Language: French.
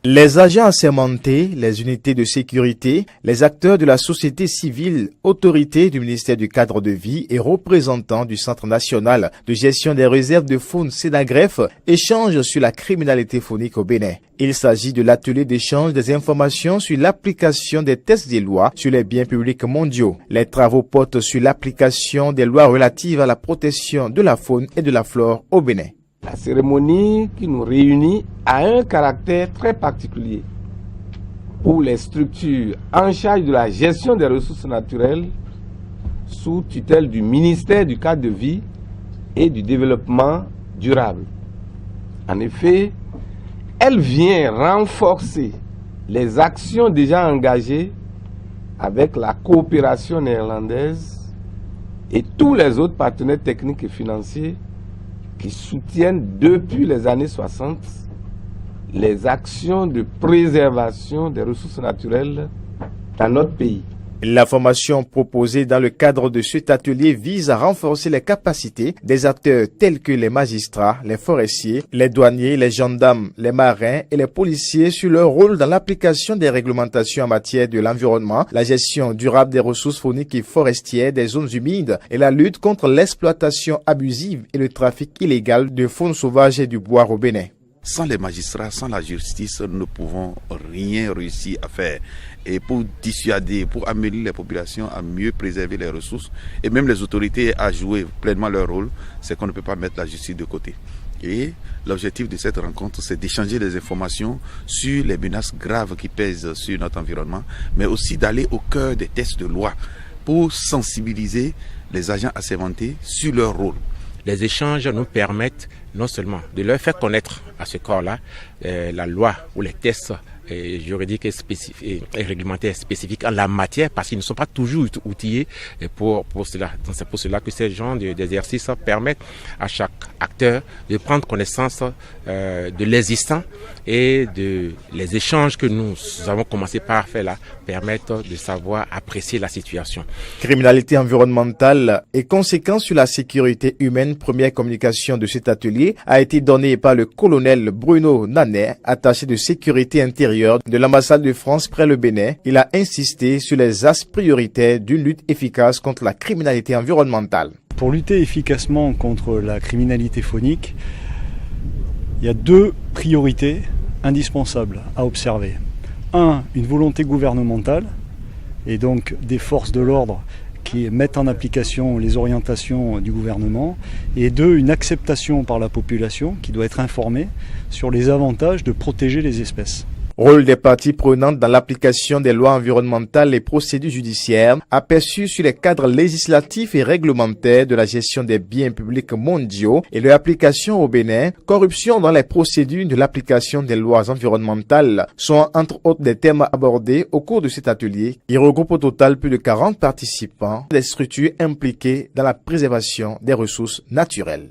Les agents assermentés, les unités de sécurité, les acteurs de la société civile, autorités du ministère du cadre de vie et représentants du Centre national de gestion des réserves de faune Sénagref échangent sur la criminalité faunique au Bénin. Il s'agit de l'atelier d'échange des informations sur l'application des textes des lois sur les biens publics mondiaux. Les travaux portent sur l'application des lois relatives à la protection de la faune et de la flore au Bénin. La cérémonie qui nous réunit a un caractère très particulier pour les structures en charge de la gestion des ressources naturelles sous tutelle du ministère du cadre de vie et du développement durable. En effet, elle vient renforcer les actions déjà engagées avec la coopération néerlandaise et tous les autres partenaires techniques et financiers qui soutiennent depuis les années 60 les actions de préservation des ressources naturelles dans notre pays. La formation proposée dans le cadre de cet atelier vise à renforcer les capacités des acteurs tels que les magistrats, les forestiers, les douaniers, les gendarmes, les marins et les policiers sur leur rôle dans l'application des réglementations en matière de l'environnement, la gestion durable des ressources fauniques et forestières des zones humides et la lutte contre l'exploitation abusive et le trafic illégal de faune sauvage et du bois au Bénin. Sans les magistrats, sans la justice, nous ne pouvons rien réussir à faire. Et pour dissuader, pour amener les populations à mieux préserver les ressources et même les autorités à jouer pleinement leur rôle, c'est qu'on ne peut pas mettre la justice de côté. Et l'objectif de cette rencontre, c'est d'échanger des informations sur les menaces graves qui pèsent sur notre environnement, mais aussi d'aller au cœur des textes de loi pour sensibiliser les agents assermentés sur leur rôle. Les échanges nous permettent non seulement de leur faire connaître à ce corps-là la loi ou les textes juridiques et réglementaires spécifiques en la matière, parce qu'ils ne sont pas toujours outillés pour cela. Donc c'est pour cela que ces genres d'exercices permettent à chaque acteur de prendre connaissance de l'existant, et les échanges que nous avons commencé par faire là permettent de savoir apprécier la situation. Criminalité environnementale et conséquences sur la sécurité humaine, première communication de cet atelier a été donnée par le colonel Bruno Nanet, attaché de sécurité intérieure de l'ambassade de France près le Bénin. Il a insisté sur les axes prioritaires d'une lutte efficace contre la criminalité environnementale. Pour lutter efficacement contre la criminalité faunique, il y a deux priorités indispensables à observer. Un, une volonté gouvernementale, et donc des forces de l'ordre qui mettent en application les orientations du gouvernement, et deux, une acceptation par la population qui doit être informée sur les avantages de protéger les espèces. Rôle des parties prenantes dans l'application des lois environnementales et procédures judiciaires, aperçus sur les cadres législatifs et réglementaires de la gestion des biens publics mondiaux et leur application au Bénin, corruption dans les procédures de l'application des lois environnementales sont entre autres des thèmes abordés au cours de cet atelier. Il regroupe au total plus de 40 participants, des structures impliquées dans la préservation des ressources naturelles.